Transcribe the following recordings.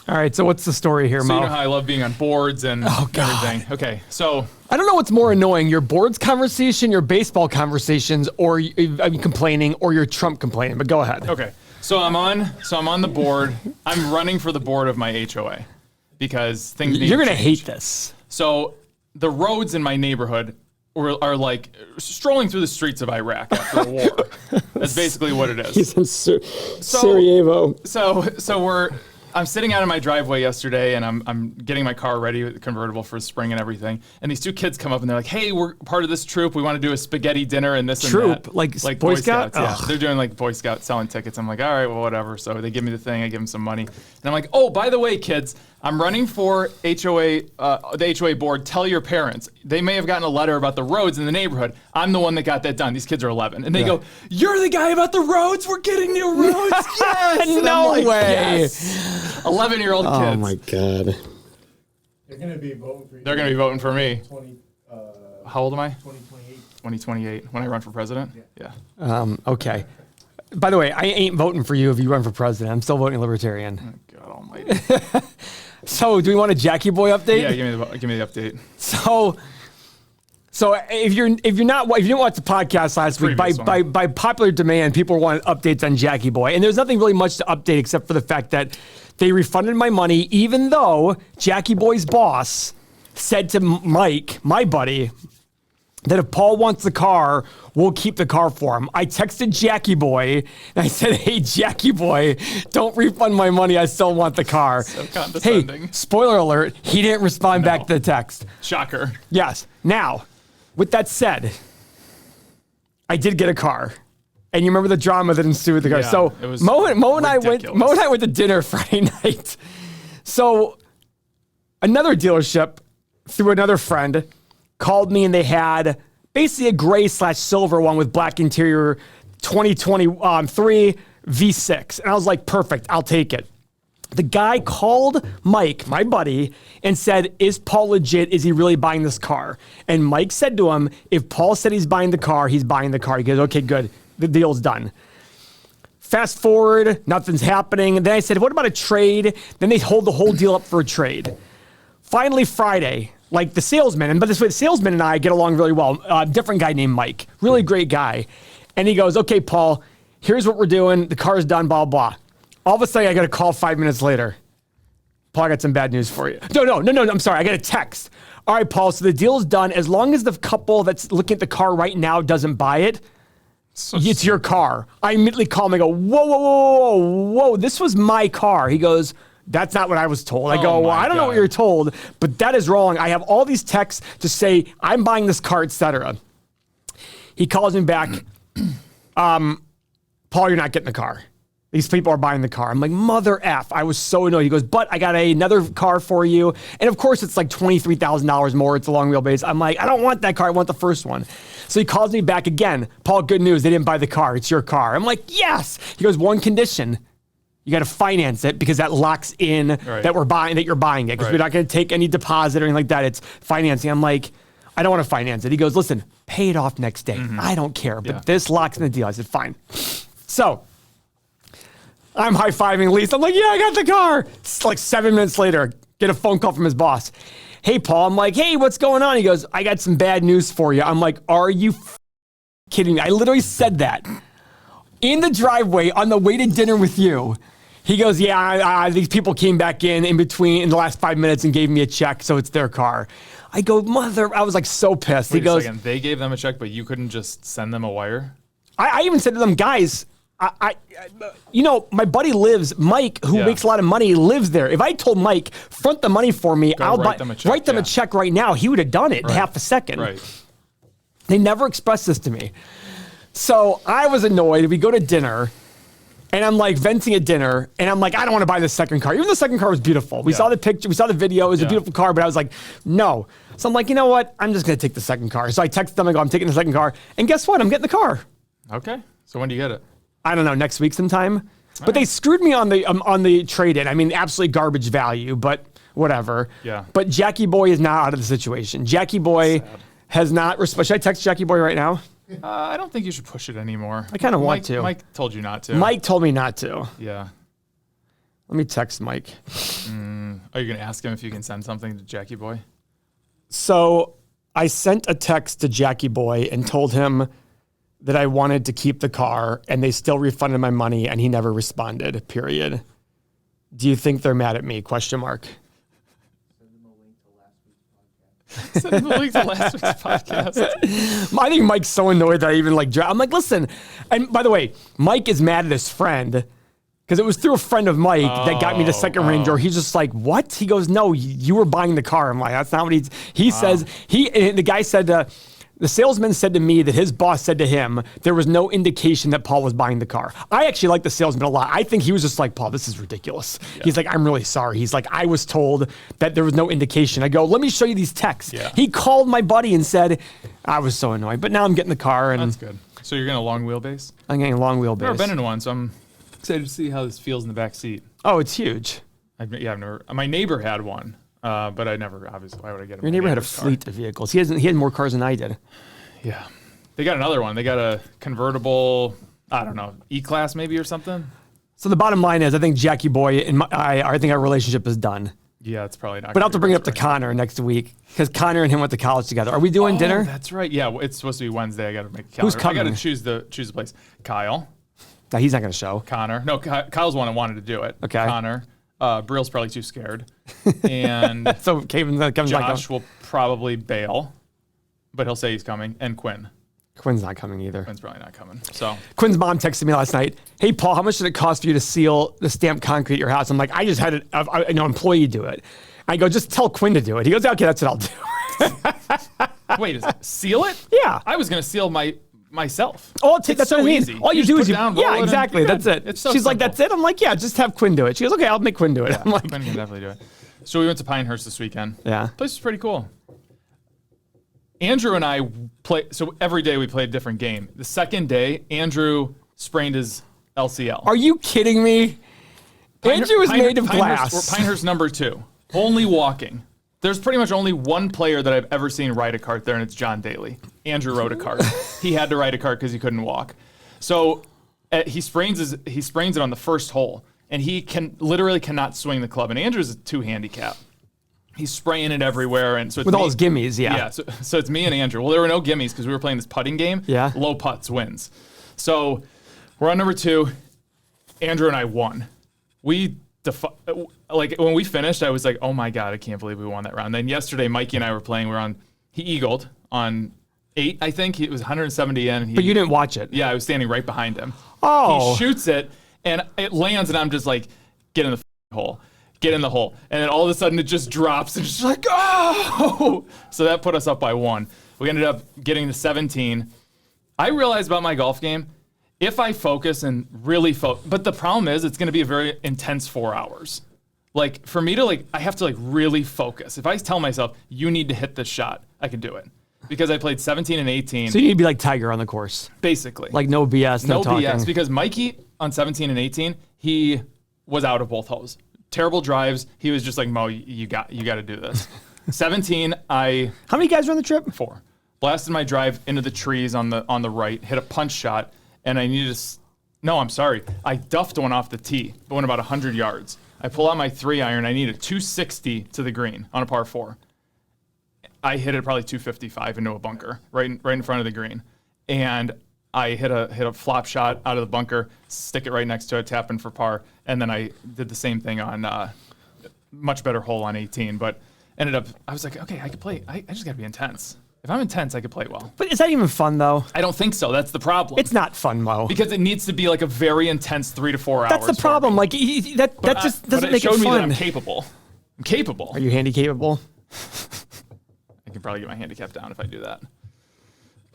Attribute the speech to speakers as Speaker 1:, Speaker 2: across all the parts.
Speaker 1: All right, so what's the story here,
Speaker 2: So
Speaker 1: Mo?
Speaker 2: you know how I love being on boards and everything. Okay, so
Speaker 1: I don't know what's more annoying, your boards conversation, your baseball conversations, or I'm complaining, or your Trump complaining. But go ahead.
Speaker 2: okay, so I'm on the board. I'm running for the board of my HOA because things need
Speaker 1: You're
Speaker 2: to
Speaker 1: gonna
Speaker 2: change.
Speaker 1: hate this.
Speaker 2: So the roads in my neighborhood are like strolling through the streets of Iraq after a war. That's basically what it is.
Speaker 1: He's in Sarajevo.
Speaker 2: I'm sitting out in my driveway yesterday, and I'm getting my car ready with the convertible for spring and everything. And these two kids come up, and they're like, "Hey, we're part of this troop. We want to do a spaghetti dinner and this and that."
Speaker 1: Troop? Like Boy Scout?
Speaker 2: Yeah,
Speaker 1: Ugh.
Speaker 2: they're doing like Boy Scout selling tickets. I'm like, all right, well, whatever. So they give me the thing. I give them some money, and I'm like, oh, by the way, kids, I'm running for HOA, the HOA board. Tell your parents. They may have gotten a letter about the roads in the neighborhood. I'm the one that got that done. These kids are 11, and they go, "You're the guy about the roads. We're getting new roads." Yes. And
Speaker 1: No
Speaker 2: I'm like,
Speaker 1: way.
Speaker 2: Yes. 11-year-old kids.
Speaker 1: Oh my God.
Speaker 3: They're going to be voting for you.
Speaker 2: They're going to be voting for me.
Speaker 3: 20,
Speaker 2: How old am I?
Speaker 3: 2028.
Speaker 2: 2028. When I run for president? Yeah.
Speaker 1: Okay. By the way, I ain't voting for you if you run for president. I'm still voting Libertarian.
Speaker 2: God almighty.
Speaker 1: So, do we want a Jackie Boy update?
Speaker 2: Yeah, give me the update.
Speaker 1: So if you didn't watch the podcast last week, by popular demand, people want updates on Jackie Boy, and there's nothing really much to update except for the fact that they refunded my money, even though Jackie Boy's boss said to Mike, my buddy, that if Paul wants the car, we'll keep the car for him. I texted Jackie Boy, and I said, hey, Jackie Boy, don't refund my money. I still want the car.
Speaker 2: So condescending.
Speaker 1: Hey, spoiler alert, he didn't respond back to the text.
Speaker 2: Shocker.
Speaker 1: Yes. Now, with that said, I did get a car. And you remember the drama that ensued with the car.
Speaker 2: Yeah,
Speaker 1: So
Speaker 2: it was
Speaker 1: Mo and I went to dinner Friday night. So another dealership through another friend called me, and they had basically a gray/silver one with black interior 2023 V6. And I was like, perfect, I'll take it. The guy called Mike, my buddy, and said, is Paul legit? Is he really buying this car? And Mike said to him, if Paul said he's buying the car, he's buying the car. He goes, okay, good. The deal's done. Fast forward, nothing's happening. And then I said, what about a trade? Then they hold the whole deal up for a trade. Finally, Friday, like the salesman, but this way, the salesman and I get along really well. Different guy named Mike, really great guy. And he goes, okay, Paul, here's what we're doing. The car's done, blah, blah. All of a sudden, I got a call 5 minutes later. Paul, I got some bad news for you. No, I'm sorry. I got a text. All right, Paul, so the deal's done. As long as the couple that's looking at the car right now doesn't buy it, it's your car. I immediately call him. I go, whoa. This was my car. He goes, that's not what I was told. I go, well, I don't know what you're told, but that is wrong. I have all these texts to say I'm buying this car, etc. He calls me back. Paul, you're not getting the car. These people are buying the car. I'm like, mother F. I was so annoyed. He goes, but I got another car for you. And of course, it's like $23,000 more. It's a long wheelbase. I'm like, I don't want that car. I want the first one. So he calls me back again. Paul, good news. They didn't buy the car. It's your car. I'm like, yes. He goes, one condition. You got to finance it because that locks in that you're buying it. Because we're not going to take any deposit or anything like that. It's financing. I'm like, I don't want to finance it. He goes, listen, pay it off next day. I don't care. But this locks in the deal. I said, fine. So I'm high-fiving Lisa. I'm like, yeah, I got the car. It's like 7 minutes later, get a phone call from his boss. Hey, Paul. I'm like, hey, what's going on? He goes, I got some bad news for you. I'm like, are you kidding me? I literally said that in the driveway on the way to dinner with you. He goes, yeah, these people came back in the last 5 minutes and gave me a check, so it's their car. I go, I was like so pissed.
Speaker 2: Wait a second. They gave them a check, but you couldn't just send them a wire?
Speaker 1: I even said to them, guys, my buddy Mike, who makes a lot of money, lives there. If I told Mike, front the money for me, write them a check right now, he would have done it in half a second.
Speaker 2: Right.
Speaker 1: They never expressed this to me. So I was annoyed. We go to dinner, and I'm like venting at dinner, and I'm like, I don't want to buy this second car. Even the second car was beautiful. We saw the picture, we saw the video, it was a beautiful car, but I was like, no. So I'm like, you know what? I'm just going to take the second car. So I texted them, I go, I'm taking the second car. And guess what? I'm getting the car.
Speaker 2: Okay. So when do you get it?
Speaker 1: I don't know, next week sometime. But they screwed me on the trade-in. I mean, absolutely garbage value, but whatever.
Speaker 2: Yeah.
Speaker 1: But Jackie Boy is now out of the situation. Jackie Boy has not responded. Should I text Jackie Boy right now?
Speaker 2: I don't think you should push it anymore.
Speaker 1: I kind of want to.
Speaker 2: Mike told you not to.
Speaker 1: Mike told me not to.
Speaker 2: Yeah.
Speaker 1: Let me text Mike.
Speaker 2: Are you going to ask him if you can send something to Jackie Boy?
Speaker 1: So I sent a text to Jackie Boy and told him that I wanted to keep the car, and they still refunded my money, and he never responded, period. Do you think they're mad at me? Question mark.
Speaker 2: Send him a link to last week's podcast.
Speaker 1: I think Mike's so annoyed that I even I'm like, listen. And by the way, Mike is mad at his friend because it was through a friend of Mike that got me the second Range Rover. He's just like, what? He goes, no, you were buying the car. I'm like, that's not what he says. The guy said, the salesman said to me that his boss said to him there was no indication that Paul was buying the car. I actually like the salesman a lot. I think he was just like, Paul, this is ridiculous. Yeah. He's like, I'm really sorry. He's like, I was told that there was no indication. I go, let me show you these texts.
Speaker 2: Yeah.
Speaker 1: He called my buddy and said, I was so annoyed. But now I'm getting the car. And
Speaker 2: that's good. So you're getting a long wheelbase?
Speaker 1: I'm getting a long wheelbase.
Speaker 2: I've never been in one, so I'm excited to see how this feels in the back seat.
Speaker 1: Oh, it's huge.
Speaker 2: I've never. My neighbor had one, but I never. Obviously, why would I get it?
Speaker 1: Your neighbor had a fleet of vehicles. He had more cars than I did.
Speaker 2: Yeah, they got another one. They got a convertible. I don't know, E-Class maybe or something.
Speaker 1: So the bottom line is, I think Jackie Boy and I think our relationship is done.
Speaker 2: Yeah, it's probably not.
Speaker 1: But I'll have to bring it up to Connor next week because Connor and him went to college together. Are we doing dinner?
Speaker 2: That's right. Yeah, it's supposed to be Wednesday. I got to make a calendar.
Speaker 1: Who's coming?
Speaker 2: I got to choose the place. Kyle.
Speaker 1: No, he's not going to show.
Speaker 2: Connor. No, Kyle's one that wanted to do it.
Speaker 1: Okay.
Speaker 2: Connor. Brill's probably too scared. And
Speaker 1: so
Speaker 2: Josh will probably bail, but he'll say he's coming. And Quinn.
Speaker 1: Quinn's not coming either.
Speaker 2: Quinn's probably not coming. So
Speaker 1: Quinn's mom texted me last night. Hey, Paul, how much did it cost for you to seal the stamped concrete at your house? I'm like, I just had an employee do it. I go, just tell Quinn to do it. He goes, okay, that's what I'll do.
Speaker 2: Wait, seal it?
Speaker 1: Yeah.
Speaker 2: I was going to seal myself.
Speaker 1: Oh, that's
Speaker 2: so
Speaker 1: what I mean.
Speaker 2: easy.
Speaker 1: All you do is
Speaker 2: down,
Speaker 1: yeah, exactly. That's it.
Speaker 2: It's so
Speaker 1: She's
Speaker 2: simple.
Speaker 1: like, that's it. I'm like, yeah, just have Quinn do it. She goes, okay, I'll make Quinn do it.
Speaker 2: Yeah,
Speaker 1: I'm like,
Speaker 2: Quinn can definitely do it. So we went to Pinehurst this weekend.
Speaker 1: Yeah.
Speaker 2: Place was pretty cool. Andrew and I so every day we played a different game. The second day, Andrew sprained his LCL.
Speaker 1: Are you kidding me? Andrew is made of glass.
Speaker 2: Pinehurst number 2. Only walking. There's pretty much only one player that I've ever seen ride a cart there, and it's John Daly. Andrew rode a cart. He had to ride a cart because he couldn't walk. So he sprains it on the first hole, and he literally cannot swing the club. And Andrew's a 2 handicap. He's spraying it everywhere, and so it's
Speaker 1: with all his gimmies, yeah.
Speaker 2: Yeah, so it's me and Andrew. Well, there were no gimmies because we were playing this putting game.
Speaker 1: Yeah.
Speaker 2: Low putts wins. So we're on number 2. Andrew and I won. Like when we finished, I was like, oh my God, I can't believe we won that round. Then yesterday, Mikey and I were playing. He eagled on 8, I think. It was 170 in.
Speaker 1: But you didn't watch it.
Speaker 2: Yeah, I was standing right behind him.
Speaker 1: Oh.
Speaker 2: He shoots it, and it lands, and I'm just like, get in the hole. Get in the hole. And then all of a sudden, it just drops, and it's just like, oh! So that put us up by 1. We ended up getting to 17. I realized about my golf game, if I focus and really focus, but the problem is it's going to be a very intense 4 hours. Like for me to I have to really focus. If I tell myself, you need to hit this shot, I can do it. Because I played 17 and 18.
Speaker 1: So you need to be like Tiger on the course.
Speaker 2: Basically.
Speaker 1: Like no BS, no talking.
Speaker 2: BS. Because Mikey on 17 and 18, he was out of both holes. Terrible drives. He was just like, Mo, you got to do this. 17, How
Speaker 1: many guys were on the trip?
Speaker 2: 4. Blasted my drive into the trees on the right, hit a punch shot, and I needed to. No, I'm sorry. I duffed one off the tee, but went about 100 yards. I pull out my 3-iron. I needed 260 to the green on a par 4. I hit it probably 255 into a bunker right in front of the green, and I hit a flop shot out of the bunker, stick it right next to it, tap in for par, and then I did the same thing on much better hole on 18, but ended up. I was like, okay, I could play. I just got to be intense. If I'm intense, I could play well.
Speaker 1: But is that even fun, though?
Speaker 2: I don't think so. That's the problem.
Speaker 1: It's not fun, Mo.
Speaker 2: Because it needs to be like a very intense 3 to 4 hours.
Speaker 1: That's the problem. Like that just doesn't make it fun.
Speaker 2: But it showed me that I'm capable. I'm capable.
Speaker 1: Are you handy capable?
Speaker 2: I can probably get my handicap down if I do that.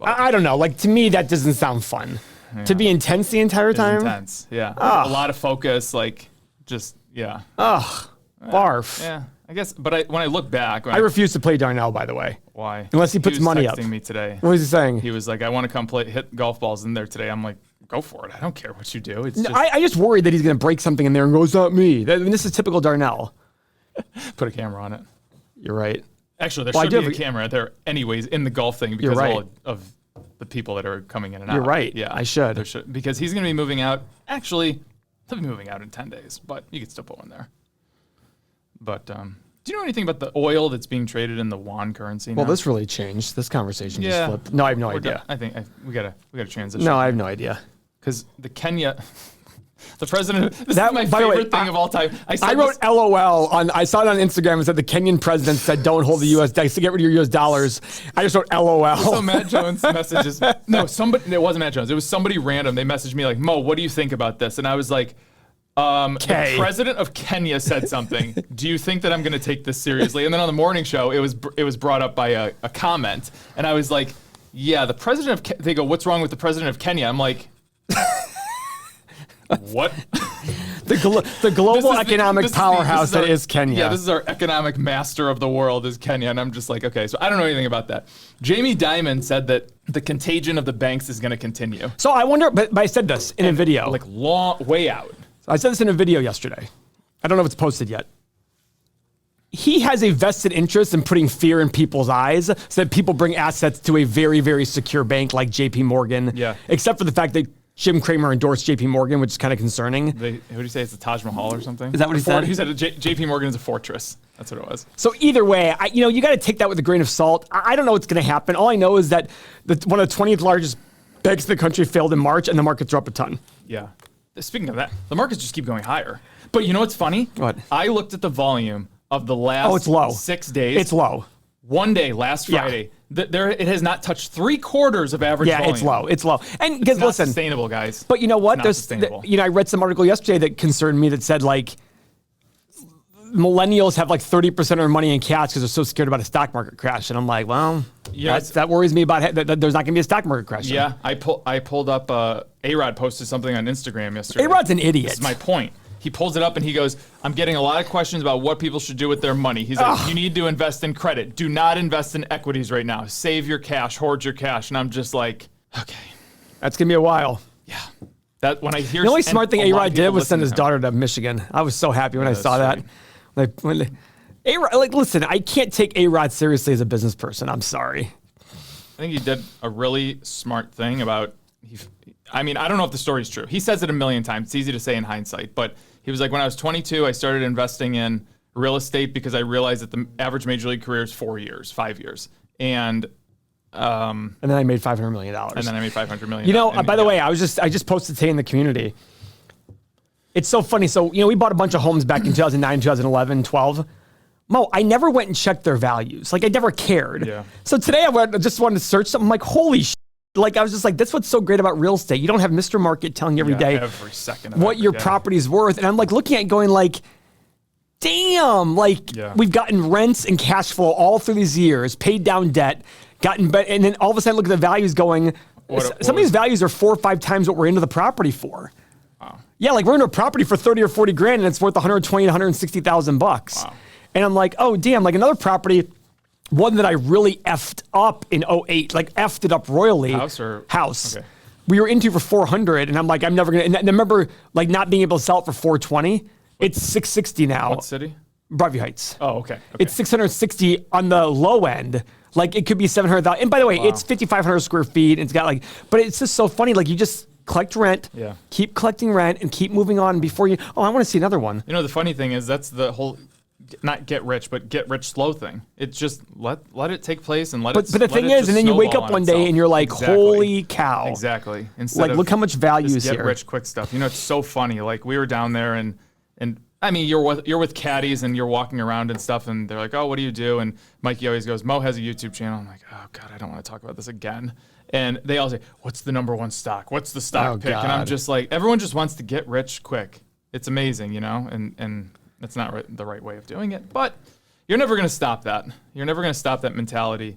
Speaker 1: I don't know. Like to me, that doesn't sound fun. Yeah. To be intense the entire time.
Speaker 2: Intense. Yeah.
Speaker 1: Ugh.
Speaker 2: A lot of focus. Like just yeah.
Speaker 1: Ugh. Barf.
Speaker 2: Yeah. I guess. But when I look back,
Speaker 1: I refuse to play Darnell. By the way.
Speaker 2: Why?
Speaker 1: Unless he puts money up.
Speaker 2: He was texting me today.
Speaker 1: What was he saying?
Speaker 2: He was like, "I want to come hit golf balls in there today." I'm like, "Go for it. I don't care what you do." It's just,
Speaker 1: I just worried that he's going to break something in there and go, "It's not me." This is typical Darnell.
Speaker 2: Put a camera on it.
Speaker 1: You're right.
Speaker 2: Actually, there should be a camera there anyways in the golf thing because all of the people that are coming in and out.
Speaker 1: You're right.
Speaker 2: Yeah,
Speaker 1: I should.
Speaker 2: There should because he's going to be moving out. Actually, They'll be moving out in 10 days, but you could still put one there. But do you know anything about the oil that's being traded in the won currency now?
Speaker 1: Well, this really changed. This conversation just flipped. No, I have no idea.
Speaker 2: I think we gotta transition.
Speaker 1: No, I have no idea.
Speaker 2: Because the president. This is my favorite thing of all time.
Speaker 1: I wrote LOL on. I saw it on Instagram. And said the Kenyan president said, "Don't hold the U.S. to get rid of your U.S. dollars." I just wrote LOL.
Speaker 2: So Matt Jones messages. No, somebody. It wasn't Matt Jones. It was somebody random. They messaged me like, "Mo, what do you think about this?" And I was like, "The president of Kenya said something. Do you think that I'm going to take this seriously?" And then on the morning show, it was brought up by a comment, and I was like, "Yeah, the president of." They go, "What's wrong with the president of Kenya?" I'm like. What?
Speaker 1: the global economic powerhouse that is Kenya.
Speaker 2: Yeah, this is our economic master of the world is Kenya. And I'm just like, okay, so I don't know anything about that. Jamie Dimon said that the contagion of the banks is going to continue.
Speaker 1: So I wonder, but I said this in a video.
Speaker 2: Like way out.
Speaker 1: I said this in a video yesterday. I don't know if it's posted yet. He has a vested interest in putting fear in people's eyes so that people bring assets to a very, very secure bank like JP Morgan.
Speaker 2: Yeah.
Speaker 1: Except for the fact that Jim Cramer endorsed JP Morgan, which is kind of concerning.
Speaker 2: Who did he say? It's the Taj Mahal or something?
Speaker 1: Is that what he said?
Speaker 2: He said JP Morgan is a fortress. That's what it was.
Speaker 1: So either way, you got to take that with a grain of salt. I don't know what's going to happen. All I know is that one of the 20th largest banks in the country failed in March, and the markets are up a ton.
Speaker 2: Yeah. Speaking of that, the markets just keep going higher. But you know what's funny?
Speaker 1: What?
Speaker 2: I looked at the volume of the last 6 days.
Speaker 1: It's low.
Speaker 2: One day, last Friday, it has not touched 3/4 of average volume.
Speaker 1: Yeah, it's low. It's low. And
Speaker 2: it's not
Speaker 1: listen,
Speaker 2: sustainable, guys.
Speaker 1: But you know what?
Speaker 2: It's not sustainable.
Speaker 1: I read some article yesterday that concerned me that said like millennials have like 30% of their money in cash because they're so scared about a stock market crash. And I'm like, well, that worries me about that there's not going to be a stock market crash.
Speaker 2: Yeah, I pulled up. A-Rod posted something on Instagram yesterday.
Speaker 1: A-Rod's an idiot.
Speaker 2: That's my point. He pulls it up and he goes, I'm getting a lot of questions about what people should do with their money. He's like, you need to invest in credit. Do not invest in equities right now. Save your cash, hoard your cash. And I'm just like, okay.
Speaker 1: That's going to be a while.
Speaker 2: Yeah. That when I hear
Speaker 1: the only smart thing A-Rod did was send his daughter to Michigan. I was so happy when I saw that. A-Rod, listen, I can't take A-Rod seriously as a business person. I'm sorry.
Speaker 2: I think he did a really smart thing about, I don't know if the story's true. He says it a million times. It's easy to say in hindsight, but he was like, when I was 22, I started investing in real estate because I realized that the average major league career is 5 years. And
Speaker 1: then I made $500 million.
Speaker 2: And then I made $500 million.
Speaker 1: By the way, I just posted today in the community. It's so funny. So, we bought a bunch of homes back in 2009, 2011, 12. Mo, I never went and checked their values. Like, I never cared.
Speaker 2: Yeah.
Speaker 1: So today I just wanted to search something. I'm like, holy shit. Like, I was just like, that's what's so great about real estate. You don't have Mr. Market telling you every day
Speaker 2: every second
Speaker 1: what your property's worth. And I'm like looking at it going like, damn, we've gotten rents and cash flow all through these years, paid down debt, and then all of a sudden look at the values going, some of these values are 4 or 5 times what we're into the property for.
Speaker 2: Wow.
Speaker 1: Yeah, like we're into a property for 30 or 40 grand and it's worth 120 to 160,000 bucks.
Speaker 2: Wow.
Speaker 1: And I'm like, oh damn, like another property, one that I really effed up in 2008, like effed it up royally. House. Okay. We were into for 400 and I'm like, I'm never gonna, and I remember like not being able to sell it for 420. It's 660 now.
Speaker 2: What city?
Speaker 1: Broadview Heights.
Speaker 2: Oh, okay.
Speaker 1: It's 660 on the low end. Like it could be 700,000. And by the way, it's 5,500 square feet. And it's got but it's just so funny. Like you just collect rent, keep collecting rent and keep moving on before you, I want to see another one.
Speaker 2: The funny thing is that's the whole, not get rich, but get rich slow thing. It's just let it take place and let it.
Speaker 1: But the thing is, and then you wake up one day and you're like, holy cow.
Speaker 2: Exactly. Instead
Speaker 1: of look how much value is here.
Speaker 2: Get rich quick stuff. It's so funny. Like we were down there and you're with caddies and you're walking around and stuff and they're like, oh, what do you do? And Mikey always goes, Mo has a YouTube channel. I'm like, oh God, I don't want to talk about this again. And they all say, what's the number one stock? What's the stock pick? God. And I'm just like, everyone just wants to get rich quick. It's amazing, and that's not the right way of doing it. But you're never going to stop that. You're never going to stop that mentality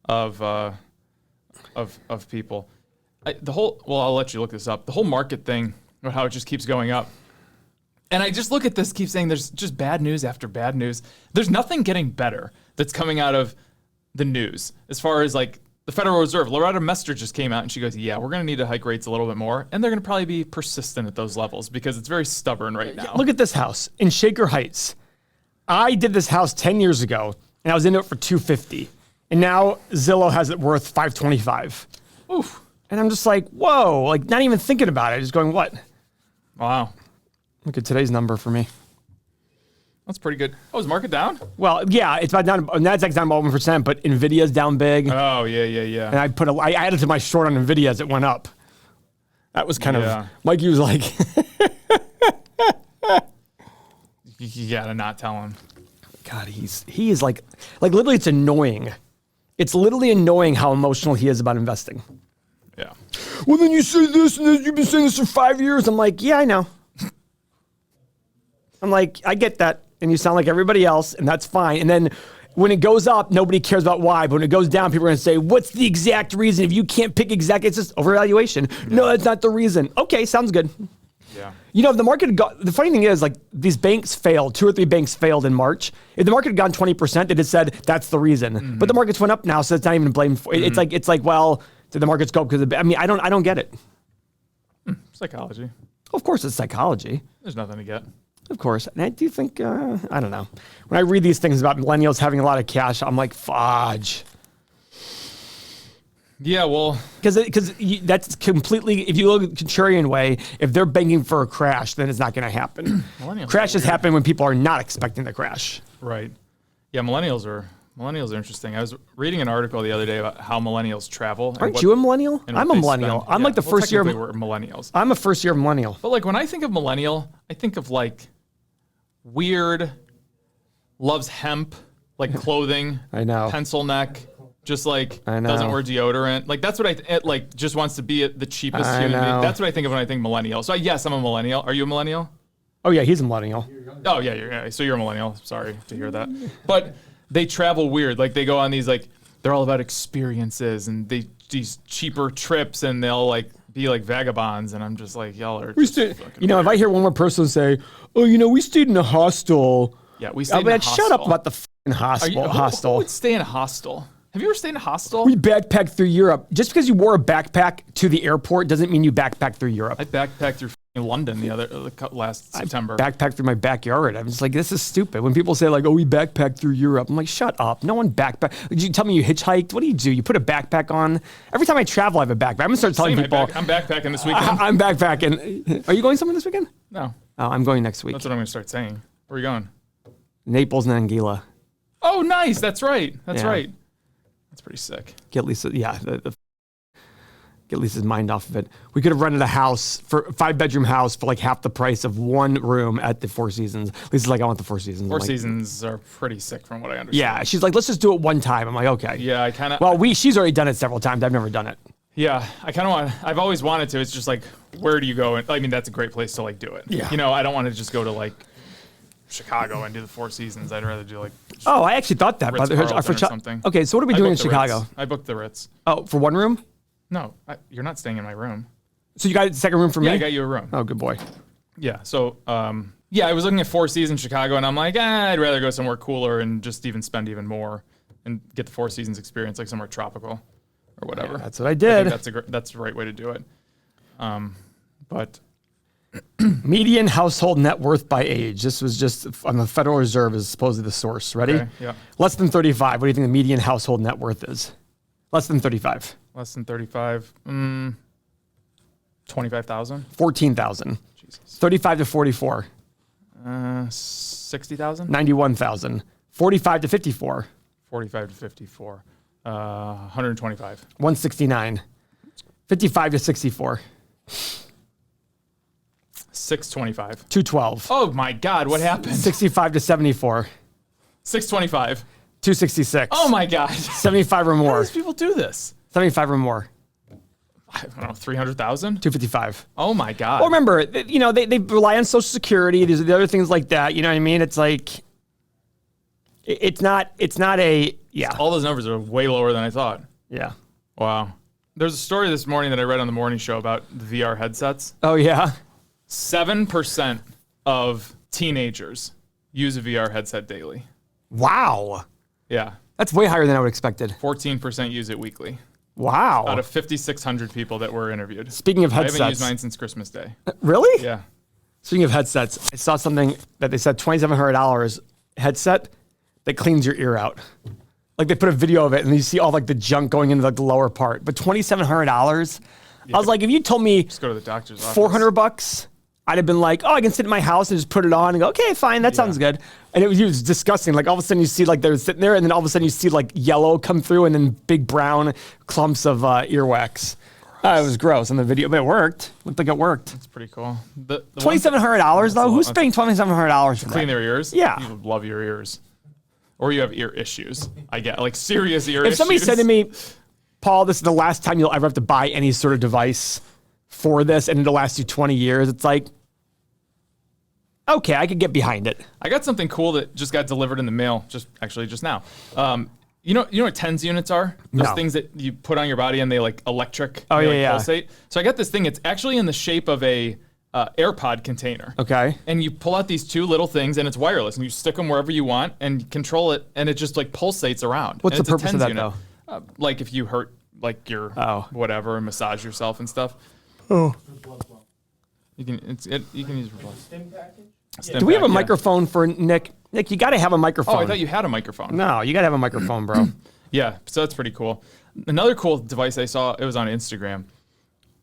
Speaker 2: of people. I'll let you look this up. The whole market thing, or how it just keeps going up. And I just look at this, keep saying there's just bad news after bad news. There's nothing getting better that's coming out of the news as far as like the Federal Reserve. Loretta Mester just came out and she goes, yeah, we're going to need to hike rates a little bit more. And they're going to probably be persistent at those levels because it's very stubborn right now.
Speaker 1: Look at this house in Shaker Heights. I did this house 10 years ago and I was into it for $250. And now Zillow has it worth $525.
Speaker 2: Oof.
Speaker 1: And I'm just like, whoa, like not even thinking about it. Just going, what?
Speaker 2: Wow.
Speaker 1: Look at today's number for me.
Speaker 2: That's pretty good. Oh, is market down?
Speaker 1: Well, yeah, it's about down. Nasdaq's down about 1%, but Nvidia's down big.
Speaker 2: Oh, yeah.
Speaker 1: And I added to my short on Nvidia as it went up. That was kind of Mikey was like,
Speaker 2: you gotta not tell him.
Speaker 1: God, he is like literally, it's annoying. It's literally annoying how emotional he is about investing.
Speaker 2: Yeah.
Speaker 1: Well, then you say this, and then you've been saying this for 5 years. I'm like, yeah, I know. I'm like, I get that. And you sound like everybody else, and that's fine. And then when it goes up, nobody cares about why. But when it goes down, people are going to say, what's the exact reason? If you can't pick exactly, it's just overvaluation. Yeah. No, that's not the reason. Okay, sounds good.
Speaker 2: Yeah.
Speaker 1: You know, if the market had the funny thing is, like, these banks failed. 2 or 3 banks failed in March. If the market had gone 20%, they just said, that's the reason. Mm-hmm. But the markets went up now, so it's not even blamed for it. Mm-hmm. It's like, well, did the markets go up because of, I mean, I don't get it.
Speaker 2: Psychology.
Speaker 1: Of course it's psychology.
Speaker 2: There's nothing to get.
Speaker 1: Of course. And I do think, I don't know. When I read these things about millennials having a lot of cash, I'm like, fudge.
Speaker 2: Yeah, well.
Speaker 1: Because that's completely, if you look at the contrarian way, if they're banking for a crash, then it's not going to happen. Crashes happen when people are not expecting the crash.
Speaker 2: Right. Yeah, millennials are interesting. I was reading an article the other day about how millennials travel.
Speaker 1: Aren't you a millennial? I'm a millennial. I'm like the first year.
Speaker 2: We're millennials.
Speaker 1: I'm a first year millennial.
Speaker 2: But like when I think of millennial, I think of like weird, loves hemp, like clothing.
Speaker 1: I know.
Speaker 2: Pencil neck, just like doesn't wear deodorant. Like that's what like just wants to be the cheapest human being. That's what I think of when I think millennial. So yes, I'm a millennial. Are you a millennial?
Speaker 1: Oh yeah, he's a millennial.
Speaker 2: Oh yeah, so you're a millennial. Sorry to hear that. But they travel weird. Like they go on these like they're all about experiences and these cheaper trips and they'll like be like vagabonds and I'm just like y'all are.
Speaker 1: You know, if I hear one more person say, "Oh, you know, we stayed in a hostel."
Speaker 2: Yeah, we stayed in a hostel.
Speaker 1: Shut up about the f***ing hostel.
Speaker 2: Who would stay in a hostel? Have you ever stayed in a hostel?
Speaker 1: We backpacked through Europe. Just because you wore a backpack to the airport doesn't mean you backpacked through Europe.
Speaker 2: I backpacked through London last September.
Speaker 1: I backpacked through my backyard. I'm just like, this is stupid. When people say like, "Oh, we backpacked through Europe," I'm like, shut up. No one backpacked. Did you tell me you hitchhiked? What do? You put a backpack on? Every time I travel, I have a backpack. I'm gonna start telling people.
Speaker 2: I'm backpacking this weekend.
Speaker 1: I'm backpacking. Are you going somewhere this weekend?
Speaker 2: No.
Speaker 1: Oh, I'm going next week.
Speaker 2: That's what I'm gonna start saying. Where are you going?
Speaker 1: Naples and Anguilla.
Speaker 2: Oh, nice. That's right. That's right. That's pretty sick.
Speaker 1: Get Lisa, get Lisa's mind off of it. We could have rented a house for a 5-bedroom house for like half the price of one room at the Four Seasons. Lisa's like, I want the Four Seasons.
Speaker 2: Four Seasons are pretty sick from what I understand.
Speaker 1: Yeah, she's like, let's just do it one time. I'm like, okay.
Speaker 2: Yeah, I kind of.
Speaker 1: Well, she's already done it several times. I've never done it.
Speaker 2: Yeah, I kind of I've always wanted to. It's just like, where do you go? I mean, that's a great place to like do it.
Speaker 1: Yeah.
Speaker 2: You know, I don't want to just go to like Chicago and do the Four Seasons. I'd rather do like.
Speaker 1: Oh, I actually thought that.
Speaker 2: Ritz-Carlton or something.
Speaker 1: Okay, so what are we doing in Chicago?
Speaker 2: Ritz. I booked the Ritz.
Speaker 1: Oh, for one room?
Speaker 2: No, you're not staying in my room.
Speaker 1: So you got a second room for me?
Speaker 2: Yeah, I got you a room.
Speaker 1: Oh, good boy.
Speaker 2: Yeah, so I was looking at Four Seasons Chicago, and I'm like, I'd rather go somewhere cooler and just even spend even more and get the Four Seasons experience, like somewhere tropical or whatever.
Speaker 1: Yeah, that's what I did.
Speaker 2: I think that's the right way to do it. But
Speaker 1: median household net worth by age. This was just on the Federal Reserve is supposedly the source. Ready?
Speaker 2: Okay, yeah.
Speaker 1: Less than 35. What do you think the median household net worth is? Less than 35.
Speaker 2: Less than 35. 25,000.
Speaker 1: 14,000.
Speaker 2: Jesus.
Speaker 1: 35 to 44.
Speaker 2: 60,000.
Speaker 1: 91,000. 45 to 54.
Speaker 2: 45 to 54. 125.
Speaker 1: 169. 55 to 64.
Speaker 2: 625.
Speaker 1: 212.
Speaker 2: Oh my God, what happened?
Speaker 1: 65 to 74.
Speaker 2: 625.
Speaker 1: 266.
Speaker 2: Oh my God.
Speaker 1: 75 or more.
Speaker 2: How do these people do this?
Speaker 1: 75 or more.
Speaker 2: I don't know, 300,000?
Speaker 1: 255.
Speaker 2: Oh my God.
Speaker 1: Well, remember, you know, they rely on Social Security. There's the other things like that. You know what I mean? It's like, it's not a, yeah.
Speaker 2: All those numbers are way lower than I thought.
Speaker 1: Yeah.
Speaker 2: Wow. There's a story this morning that I read on the morning show about the VR headsets.
Speaker 1: Oh, yeah?
Speaker 2: 7% of teenagers use a VR headset daily.
Speaker 1: Wow.
Speaker 2: Yeah.
Speaker 1: That's way higher than I would have expected.
Speaker 2: 14% use it weekly.
Speaker 1: Wow.
Speaker 2: Out of 5,600 people that were interviewed.
Speaker 1: Speaking of headsets.
Speaker 2: I haven't used mine since Christmas Day.
Speaker 1: Really?
Speaker 2: Yeah.
Speaker 1: Speaking of headsets, I saw something that they said $2,700 headset that cleans your ear out. Like they put a video of it and you see all like the junk going into like the lower part. But $2,700? Yeah. I was like, if you told me
Speaker 2: just go to the doctor's office.
Speaker 1: $400 I'd have been like, oh, I can sit in my house and just put it on and go, okay, fine, that sounds good. And it was disgusting. Like all of a sudden you see like they're sitting there and then all of a sudden you see like yellow come through and then big brown clumps of earwax. It was gross in the video, but it worked. Looked like it worked.
Speaker 2: It's pretty cool. The
Speaker 1: $2,700 though? Who's paying $2,700 for
Speaker 2: clean
Speaker 1: that?
Speaker 2: their ears?
Speaker 1: Yeah.
Speaker 2: You love your ears. Or you have ear issues. I get like serious ear issues.
Speaker 1: If somebody said to me, Paul, this is the last time you'll ever have to buy any sort of device for this and it'll last you 20 years, it's like, okay, I could get behind it.
Speaker 2: I got something cool that just got delivered in the mail, just now. You know what TENS units are? Those things that you put on your body and they like electric, pulsate. So I got this thing. It's actually in the shape of a AirPod container.
Speaker 1: Okay.
Speaker 2: And you pull out these two little things and it's wireless and you stick them wherever you want and control it and it just like pulsates around.
Speaker 1: What's
Speaker 2: and
Speaker 1: the purpose of that though?
Speaker 2: Like if you hurt like your whatever and massage yourself and stuff.
Speaker 1: Oh.
Speaker 2: You can use it for blood.
Speaker 3: Stim package?
Speaker 1: Do we have a microphone for Nick? Nick, you got to have a microphone.
Speaker 2: Oh, I thought you had a microphone.
Speaker 1: No, you got to have a microphone, bro.
Speaker 2: Yeah, so that's pretty cool. Another cool device I saw, it was on Instagram.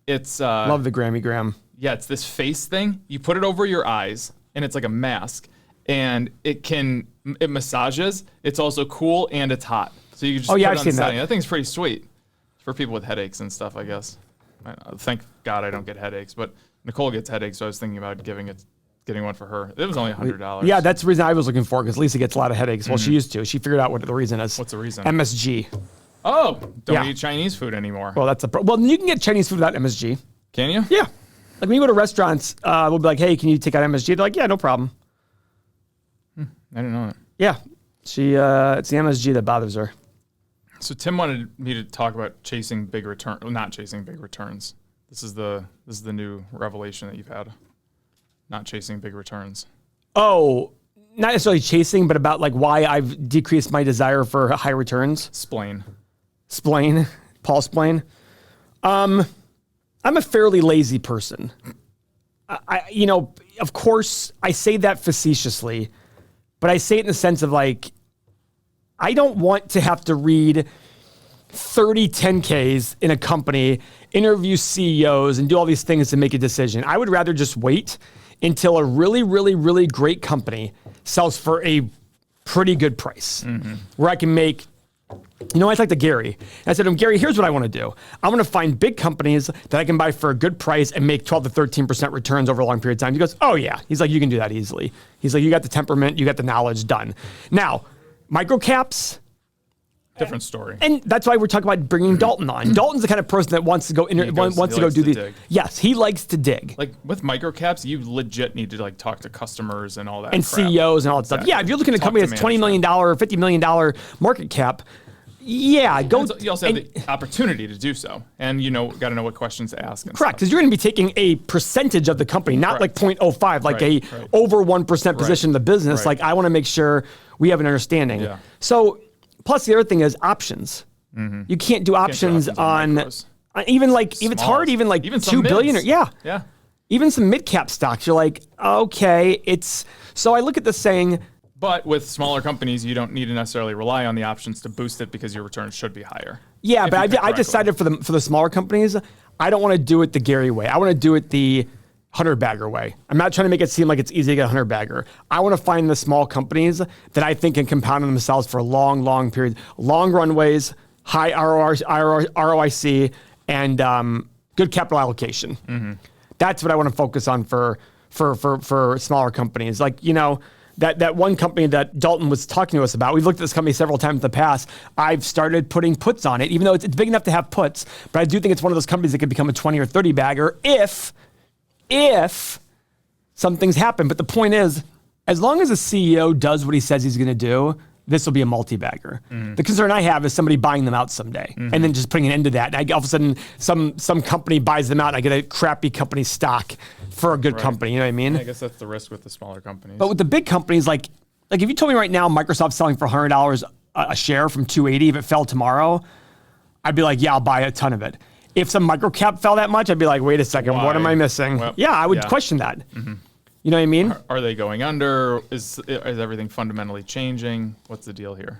Speaker 2: It's
Speaker 1: Love the Grammy Gram.
Speaker 2: Yeah, it's this face thing. You put it over your eyes, and it's like a mask, and it massages. It's also cool and it's hot. So you can just put it on
Speaker 1: I've seen
Speaker 2: setting.
Speaker 1: that.
Speaker 2: That thing's pretty sweet for people with headaches and stuff, I guess. Thank God I don't get headaches, but Nicole gets headaches, so I was thinking about getting one for her. It was only $100.
Speaker 1: Yeah, that's the reason I was looking for, because Lisa gets a lot of headaches. Well, she used to. She figured out what the reason is.
Speaker 2: What's the reason?
Speaker 1: MSG.
Speaker 2: Oh, don't eat Chinese food anymore.
Speaker 1: Well, well, you can get Chinese food without MSG.
Speaker 2: Can you?
Speaker 1: Yeah. Like when you go to restaurants, we'll be like, hey, can you take out MSG? They're like, yeah, no problem.
Speaker 2: I didn't know that.
Speaker 1: Yeah. It's the MSG that bothers her.
Speaker 2: So Tim wanted me to talk about chasing big return, not chasing big returns. This is the new revelation that you've had. Not chasing big returns.
Speaker 1: Oh, not necessarily chasing, but about like why I've decreased my desire for high returns.
Speaker 2: Splain.
Speaker 1: Paul Splain. I'm a fairly lazy person. Of course, I say that facetiously, but I say it in the sense of like, I don't want to have to read 30 10Ks in a company, interview CEOs, and do all these things to make a decision. I would rather just wait until a really, really, really great company sells for a pretty good price, where I can make, I talked to Gary. And I said to him, Gary, here's what I want to do. I want to find big companies that I can buy for a good price and make 12 to 13% returns over a long period of time. He goes, oh yeah. He's like, you can do that easily. He's like, you got the temperament, you got the knowledge, done. Now, micro caps,
Speaker 2: different story.
Speaker 1: And that's why we're talking about bringing Dalton on. Dalton's the kind of person that wants to go do these.
Speaker 2: Dig.
Speaker 1: Yes, he likes to dig.
Speaker 2: Like with microcaps, you legit need to like talk to customers and all that.
Speaker 1: And
Speaker 2: crap.
Speaker 1: CEOs and all that stuff. Yeah, if you're looking at a company that's $20 million, $50 million market cap, go.
Speaker 2: You also have the opportunity to do so, and got to know what questions to ask.
Speaker 1: Correct, because you're going to be taking a percentage of the company, not like 0.05, like over 1% position in the business. Like I want to make sure we have an understanding.
Speaker 2: Yeah.
Speaker 1: So, plus the other thing is options. You can't do options on even like if it's hard, even 2 billion.
Speaker 2: Yeah.
Speaker 1: Even some mid cap stocks. You're like, okay, so I look at this saying.
Speaker 2: But with smaller companies, you don't need to necessarily rely on the options to boost it because your returns should be higher.
Speaker 1: Yeah, but I decided for the smaller companies, I don't want to do it the Gary way. I want to do it the 100-bagger way. I'm not trying to make it seem like it's easy to get a 100-bagger. I want to find the small companies that I think can compound themselves for long, long periods, long runways, high ROIC, and good capital allocation. That's what I want to focus on for smaller companies. Like, that one company that Dalton was talking to us about, we've looked at this company several times in the past. I've started putting puts on it, even though it's big enough to have puts. But I do think it's one of those companies that could become a 20 or 30 bagger if some things happen. But the point is, as long as a CEO does what he says he's going to do, this will be a multi-bagger. The concern I have is somebody buying them out someday and then just putting an end to that. And all of a sudden, some company buys them out and I get a crappy company stock for a good company. You know what I mean?
Speaker 2: I guess that's the risk with the smaller companies.
Speaker 1: But with the big companies, like if you told me right now Microsoft's selling for $100 a share from $280, if it fell tomorrow, I'd be like, yeah, I'll buy a ton of it. If some microcap fell that much, I'd be like, wait a second, what am I missing? Well, I would question that. You know what I mean?
Speaker 2: Are they going under? Is everything fundamentally changing? What's the deal here?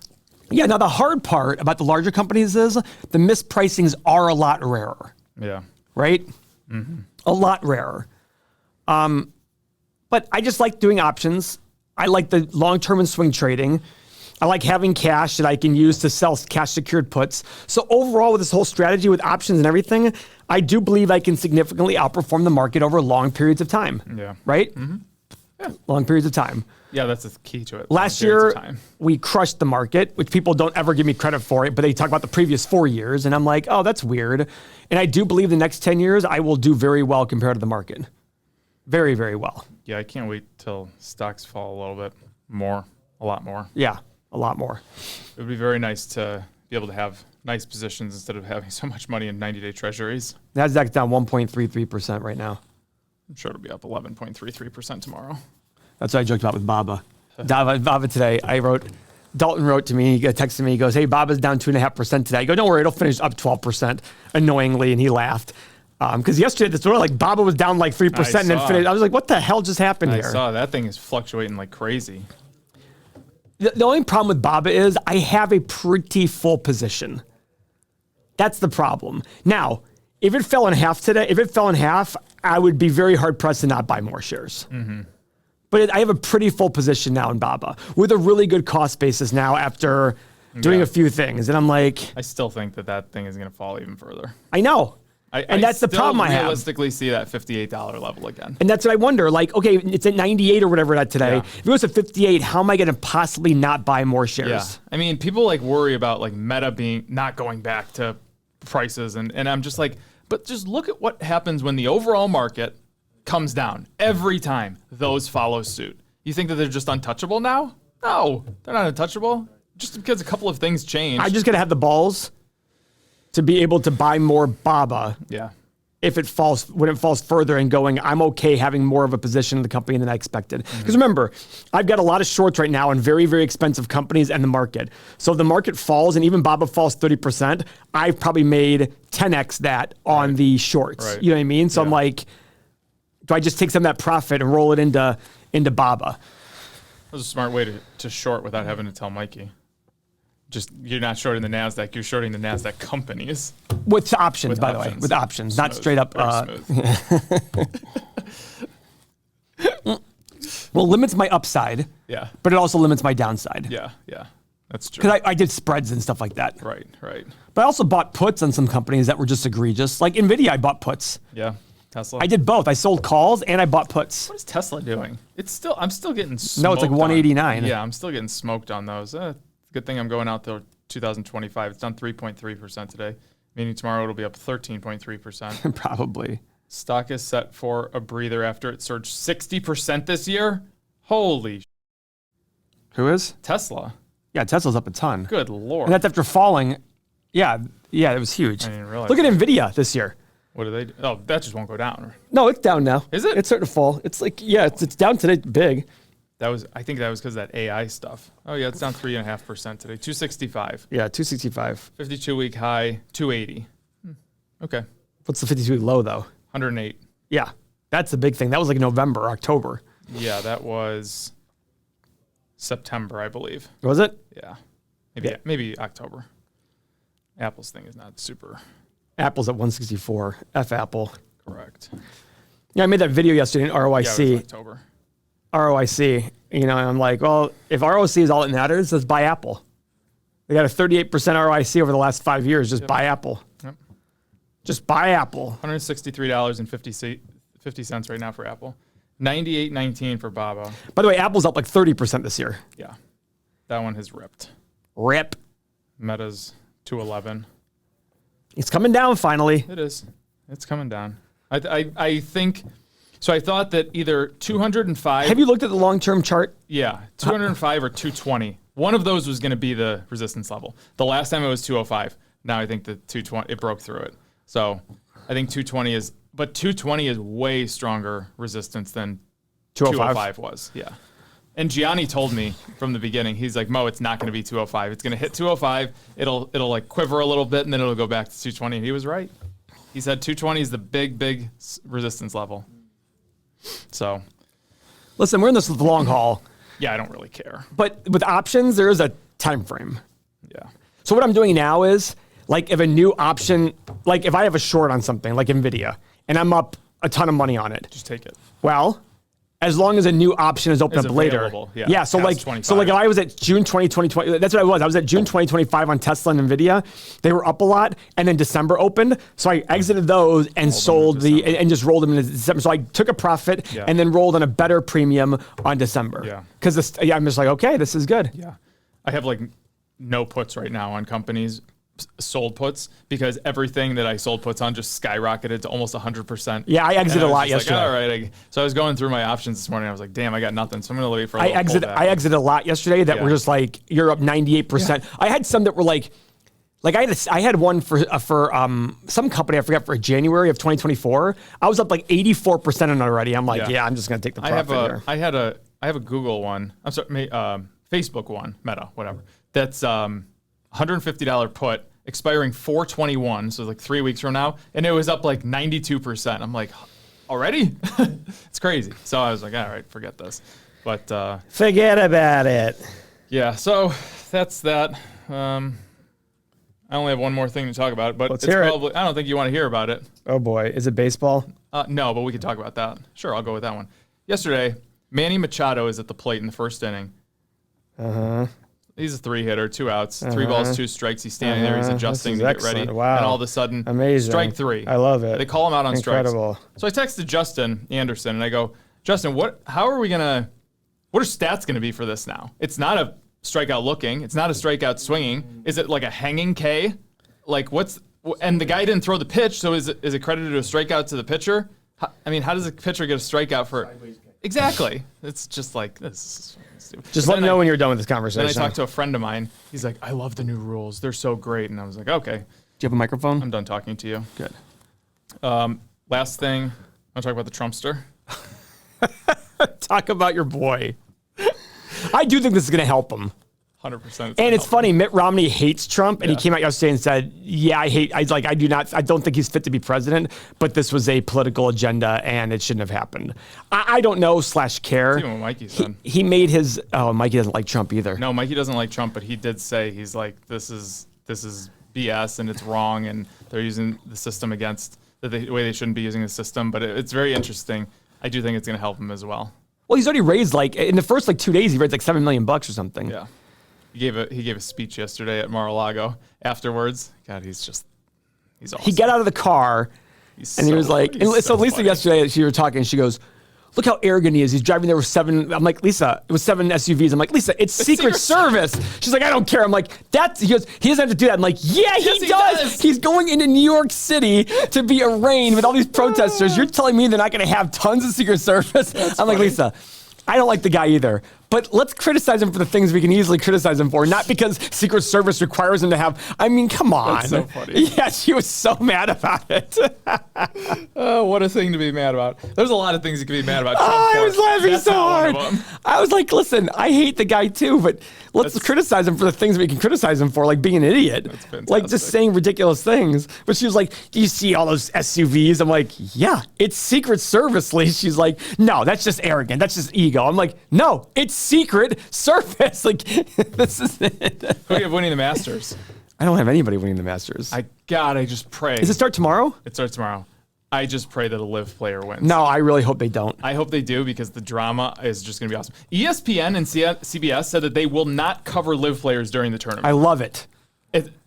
Speaker 1: Yeah, now the hard part about the larger companies is the mispricings are a lot rarer.
Speaker 2: Yeah.
Speaker 1: Right? A lot rarer. But I just like doing options. I like the long-term and swing trading. I like having cash that I can use to sell cash secured puts. So overall, with this whole strategy with options and everything, I do believe I can significantly outperform the market over long periods of time.
Speaker 2: Yeah.
Speaker 1: Right? Yeah. Long periods of time.
Speaker 2: Yeah, that's the key to it.
Speaker 1: Last year, we crushed the market, which people don't ever give me credit for it, but they talk about the previous 4 years, and I'm like, oh, that's weird. And I do believe the next 10 years, I will do very well compared to the market. Very, very well.
Speaker 2: Yeah, I can't wait till stocks fall a little bit more, a lot more.
Speaker 1: Yeah, a lot more.
Speaker 2: It would be very nice to be able to have nice positions instead of having so much money in 90-day treasuries.
Speaker 1: Nasdaq's down 1.33% right now.
Speaker 2: I'm sure it'll be up 11.33% tomorrow.
Speaker 1: That's what I joked about with Baba. Baba today, Dalton wrote to me, he texted me, he goes, hey, Baba's down 2.5% today. I go, don't worry, it'll finish up 12%, annoyingly, and he laughed. Because yesterday, this sort of like Baba was down like 3% and then finished. I was like, what the hell just happened here?
Speaker 2: I saw that thing is fluctuating like crazy.
Speaker 1: The only problem with Baba is I have a pretty full position. That's the problem. Now, if it fell in half today, I would be very hard pressed to not buy more shares. But I have a pretty full position now in Baba with a really good cost basis now after doing a few things. And I'm like,
Speaker 2: I still think that thing is going to fall even further.
Speaker 1: I know. And that's the problem I have.
Speaker 2: Realistically see that $58 level again.
Speaker 1: And that's what I wonder. Like, okay, it's at 98 or whatever at today. Yeah. If it goes to 58, how am I going to possibly not buy more shares?
Speaker 2: Yeah. I mean, people like worry about like Meta not going back to prices. And I'm just like, but just look at what happens when the overall market comes down. Every time those follow suit. You think that they're just untouchable now? No, they're not untouchable. Just because a couple of things change.
Speaker 1: I just got to have the balls to be able to buy more Baba.
Speaker 2: Yeah.
Speaker 1: If it falls, when it falls further and going, I'm okay having more of a position in the company than I expected. Because remember, I've got a lot of shorts right now in very, very expensive companies and the market. So if the market falls and even Baba falls 30%, I've probably made 10x that on the shorts.
Speaker 2: Right.
Speaker 1: You know what I mean? So I'm like, do I just take some of that profit and roll it into Baba?
Speaker 2: That's a smart way to short without having to tell Mikey. Just, you're not shorting the NASDAQ, you're shorting the NASDAQ companies.
Speaker 1: With options, by the way. With options, not straight up. Well, limits my upside.
Speaker 2: Yeah.
Speaker 1: But it also limits my downside.
Speaker 2: Yeah. That's true.
Speaker 1: Because I did spreads and stuff like that.
Speaker 2: Right.
Speaker 1: But I also bought puts on some companies that were just egregious. Like NVIDIA, I bought puts.
Speaker 2: Yeah. Tesla.
Speaker 1: I did both. I sold calls and I bought puts.
Speaker 2: What is Tesla doing? I'm still getting smoked.
Speaker 1: No, it's like 189.
Speaker 2: Yeah, I'm still getting smoked on those. Good thing I'm going out till 2025. It's down 3.3% today, meaning tomorrow it'll be up 13.3%.
Speaker 1: Probably.
Speaker 2: Stock is set for a breather after it surged 60% this year. Holy.
Speaker 1: Who is?
Speaker 2: Tesla.
Speaker 1: Yeah, Tesla's up a ton.
Speaker 2: Good Lord.
Speaker 1: And that's after falling. Yeah, it was huge.
Speaker 2: I didn't realize.
Speaker 1: Look at NVIDIA this year.
Speaker 2: What do they do? Oh, that just won't go down.
Speaker 1: No, it's down now.
Speaker 2: Is it?
Speaker 1: It's starting to fall. It's like, it's down today big.
Speaker 2: I think that was because of that AI stuff. Oh yeah, it's down 3.5% today. 265.
Speaker 1: Yeah, 265.
Speaker 2: 52-week high, 280. Okay.
Speaker 1: What's the 52-week low though?
Speaker 2: 108.
Speaker 1: Yeah, that's the big thing. That was like November, October.
Speaker 2: Yeah, that was September, I believe.
Speaker 1: Was it?
Speaker 2: Yeah. Maybe October. Apple's thing is not super.
Speaker 1: Apple's at 164. F Apple.
Speaker 2: Correct.
Speaker 1: Yeah, I made that video yesterday in ROIC.
Speaker 2: Yeah, it was October.
Speaker 1: ROIC, and I'm like, well, if ROIC is all that matters, let's buy Apple. We got a 38% ROIC over the last 5 years. Just buy Apple.
Speaker 2: Yep.
Speaker 1: Just buy Apple.
Speaker 2: $163.50 right now for Apple. $98.19 for Baba.
Speaker 1: By the way, Apple's up like 30% this year.
Speaker 2: Yeah. That one has ripped.
Speaker 1: Rip.
Speaker 2: Meta's 211.
Speaker 1: It's coming down finally.
Speaker 2: It is. It's coming down. I think... So I thought that either 205...
Speaker 1: Have you looked at the long-term chart?
Speaker 2: Yeah, 205 or 220. One of those was going to be the resistance level. The last time it was 205. Now I think the 220, it broke through it. So I think 220 is... But 220 is way stronger resistance than 205 was. Yeah. And Gianni told me from the beginning, he's like, Mo, it's not going to be 205. It's going to hit 205. It'll like quiver a little bit, and then it'll go back to 220. And he was right. He said 220 is the big resistance level. So,
Speaker 1: listen, we're in this for the long haul.
Speaker 2: Yeah, I don't really care.
Speaker 1: But with options, there is a time frame.
Speaker 2: Yeah.
Speaker 1: So what I'm doing now is, like, if a new option, like if I have a short on something, like NVIDIA, and I'm up a ton of money on it.
Speaker 2: Just take it.
Speaker 1: Well, as long as a new option is opened up later.
Speaker 2: Yeah.
Speaker 1: So like, if I was at June 2020, that's what I was. I was at June 2025 on Tesla and Nvidia. They were up a lot, and then December opened. So I exited those and sold and just rolled them into December. So I took a profit and then rolled on a better premium on December.
Speaker 2: Yeah.
Speaker 1: Because I'm just like, okay, this is good.
Speaker 2: Yeah. I have like no puts right now on companies, sold puts, because everything that I sold puts on just skyrocketed to almost 100%.
Speaker 1: Yeah, I exited a lot yesterday.
Speaker 2: Like, all right. So I was going through my options this morning. I was like, damn, I got nothing. So I'm going to wait for a little pullback.
Speaker 1: I exited a lot yesterday that were just like, you're up 98%. I had some that were like I had one for some company, I forgot, for January of 2024. I was up like 84% on it already. I'm like, I'm just going to take the profit here.
Speaker 2: I have a Google one. I'm sorry, Facebook one, Meta, whatever. That's $150 put, expiring 4/21, so like 3 weeks from now, and it was up like 92%. I'm like, already? It's crazy. So I was like, all right, forget this. But
Speaker 1: forget about it.
Speaker 2: Yeah, so that's that. I only have one more thing to talk about, but
Speaker 1: Let's hear it.
Speaker 2: I don't think you want to hear about it.
Speaker 1: Oh boy, is it baseball?
Speaker 2: No, but we can talk about that. Sure, I'll go with that one. Yesterday, Manny Machado is at the plate in the first inning. He's a 3-hitter, 2 outs, 3 balls, 2 strikes. He's standing there, he's adjusting to get ready.
Speaker 1: Wow.
Speaker 2: And all of a sudden,
Speaker 1: amazing.
Speaker 2: Strike 3.
Speaker 1: I love it.
Speaker 2: They call him out on
Speaker 1: Incredible.
Speaker 2: strikes. So I texted Justin Anderson and I go, Justin, what are stats gonna be for this now? It's not a strikeout looking, it's not a strikeout swinging. Is it like a hanging K? Like and the guy didn't throw the pitch, so is it credited to a strikeout to the pitcher? How does a pitcher get a strikeout for? Exactly. It's just like this.
Speaker 1: Just let me know when you're done with this conversation.
Speaker 2: Then I talked to a friend of mine. He's like, I love the new rules. They're so great. And I was like, okay.
Speaker 1: Do you have a microphone?
Speaker 2: I'm done talking to you.
Speaker 1: Good.
Speaker 2: Last thing, I want to talk about the Trumpster.
Speaker 1: Talk about your boy. I do think this is going to help him.
Speaker 2: 100%.
Speaker 1: And it's funny, Mitt Romney hates Trump, and he came out yesterday and said, I don't think he's fit to be president, but this was a political agenda and it shouldn't have happened. I don't know / care.
Speaker 2: That's even what Mikey said.
Speaker 1: He made his, Mikey doesn't like Trump either.
Speaker 2: No, Mikey doesn't like Trump, but he did say, he's like, this is BS and it's wrong and they're using the system against the way they shouldn't be using the system, but it's very interesting. I do think it's going to help him as well.
Speaker 1: Well, he's already raised in the first 2 days, he raised $7 million or something.
Speaker 2: Yeah. He gave a speech yesterday at Mar-a-Lago afterwards. God, he's awesome.
Speaker 1: He got out of the car and he was like, so Lisa
Speaker 2: funny.
Speaker 1: Yesterday, she were talking, she goes, look how arrogant he is. He's driving there with 7. I'm like, Lisa, it was 7 SUVs. I'm like, Lisa, it's Secret Service. She's like, I don't care. I'm like, he goes, he doesn't have to do that. I'm like, yeah, he does. He's going into New York City to be arraigned with all these protesters. You're telling me they're not going to have tons of Secret Service? I'm like, Lisa, I don't like the guy either. But let's criticize him for the things we can easily criticize him for, not because Secret Service requires him to have. I mean, come on.
Speaker 2: That's so funny.
Speaker 1: Yeah, she was so mad about it.
Speaker 2: Oh, what a thing to be mad about. There's a lot of things you can be mad about.
Speaker 1: I was laughing so hard. I was like, listen, I hate the guy too, but let's criticize him for the things we can criticize him for, like being an idiot.
Speaker 2: That's fantastic.
Speaker 1: Like just saying ridiculous things. But she was like, do you see all those SUVs? I'm like, yeah, it's Secret Service, Lee. She's like, no, that's just arrogant. That's just ego. I'm like, no, it's Secret Service. Like, this is it.
Speaker 2: Who do you have winning the Masters?
Speaker 1: I don't have anybody winning the Masters.
Speaker 2: I just pray.
Speaker 1: Does it start tomorrow?
Speaker 2: It starts tomorrow. I just pray that a LIV player wins.
Speaker 1: No, I really hope they don't.
Speaker 2: I hope they do because the drama is just going to be awesome. ESPN and CBS said that they will not cover LIV players during the tournament.
Speaker 1: I love it.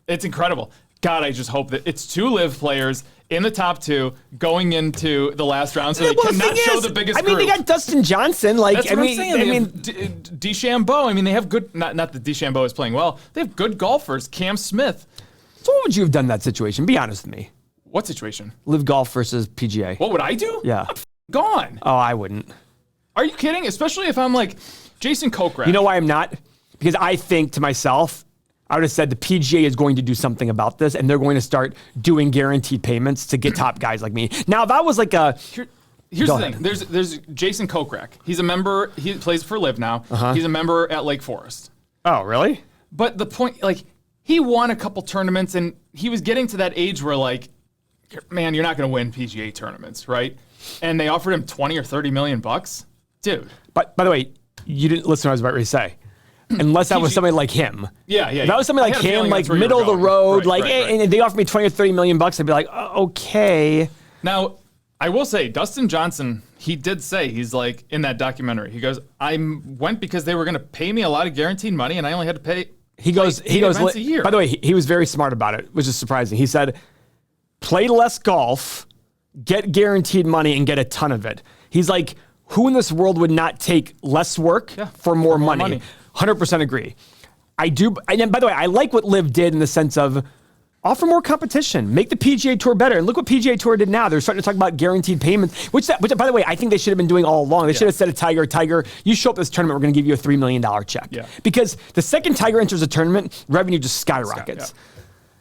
Speaker 2: It's incredible. God, I just hope that it's 2 LIV players in the top 2 going into the last round, so they cannot show the biggest group.
Speaker 1: They got Dustin Johnson.
Speaker 2: That's what I'm saying. DeChambeau. They have good. Not that DeChambeau is playing well. They have good golfers. Cam Smith.
Speaker 1: So what would you have done in that situation? Be honest with me.
Speaker 2: What situation?
Speaker 1: LIV Golf versus PGA.
Speaker 2: What would I do?
Speaker 1: Yeah.
Speaker 2: I'm gone.
Speaker 1: Oh, I wouldn't.
Speaker 2: Are you kidding? Especially if I'm like Jason Kokrak.
Speaker 1: You know why I'm not? Because I think to myself, I would have said the PGA is going to do something about this, and they're going to start doing guaranteed payments to get top guys like me. Now, if I was like a...
Speaker 2: Here's the thing. There's Jason Kokrak. He's a member. He plays for LIV now. He's a member at Lake Forest.
Speaker 1: Oh, really?
Speaker 2: But the point, he won a couple tournaments, and he was getting to that age where, man, you're not going to win PGA tournaments, right? And they offered him $20 or $30 million, dude.
Speaker 1: But by the way, you didn't listen to what I was about to say. Unless that was somebody like him.
Speaker 2: Yeah.
Speaker 1: If that was somebody like him, like middle of the road, right. And they offered me $20 or $30 million, I'd be like, okay.
Speaker 2: Now, I will say, Dustin Johnson, he did say, he's like, in that documentary, he goes, I went because they were going to pay me a lot of guaranteed money, and I only had to pay
Speaker 1: He goes,
Speaker 2: events a year.
Speaker 1: by the way, he was very smart about it, which is surprising. He said, play less golf, get guaranteed money, and get a ton of it. He's like, who in this world would not take less work for more money? 100% agree. I do. And then, by the way, I like what LIV did in the sense of offer more competition, make the PGA Tour better. And look what PGA Tour did now. They're starting to talk about guaranteed payments, which by the way, I think they should have been doing all along. They should have said to Tiger, you show up at this tournament, we're going to give you a $3 million check.
Speaker 2: Yeah.
Speaker 1: Because the second Tiger enters a tournament, revenue just skyrockets.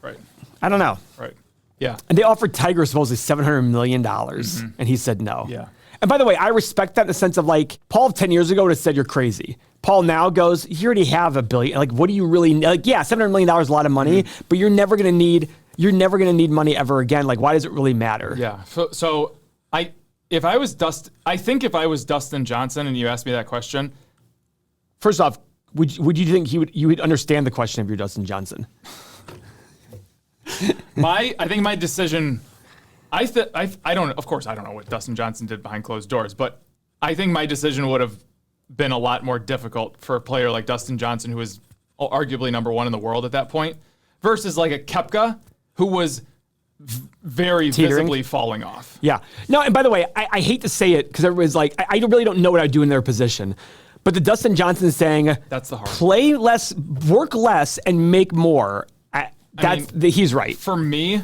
Speaker 2: Right.
Speaker 1: I don't know.
Speaker 2: Right. Yeah.
Speaker 1: And they offered Tiger supposedly $700 million, and he said no.
Speaker 2: Yeah.
Speaker 1: And by the way, I respect that in the sense of like, Paul 10 years ago would have said you're crazy. Paul now goes, you already have $1 billion. Like, what do you really need? Like, yeah, $700 million is a lot of money, but you're never going to need money ever again. Like, why does it really matter?
Speaker 2: Yeah. So I think if I was Dustin Johnson and you asked me that question,
Speaker 1: first off, would you think you would understand the question if you're Dustin Johnson?
Speaker 2: I think my decision, I don't, of course, I don't know what Dustin Johnson did behind closed doors, but I think my decision would have been a lot more difficult for a player like Dustin Johnson, who was arguably number one in the world at that point, versus like a Koepka, who was very visibly falling off.
Speaker 1: Yeah. No, and by the way, I hate to say it because everybody's like, I really don't know what I'd do in their position. But the Dustin Johnson saying,
Speaker 2: that's the hard
Speaker 1: play less, work less, and make more. He's right.
Speaker 2: For me,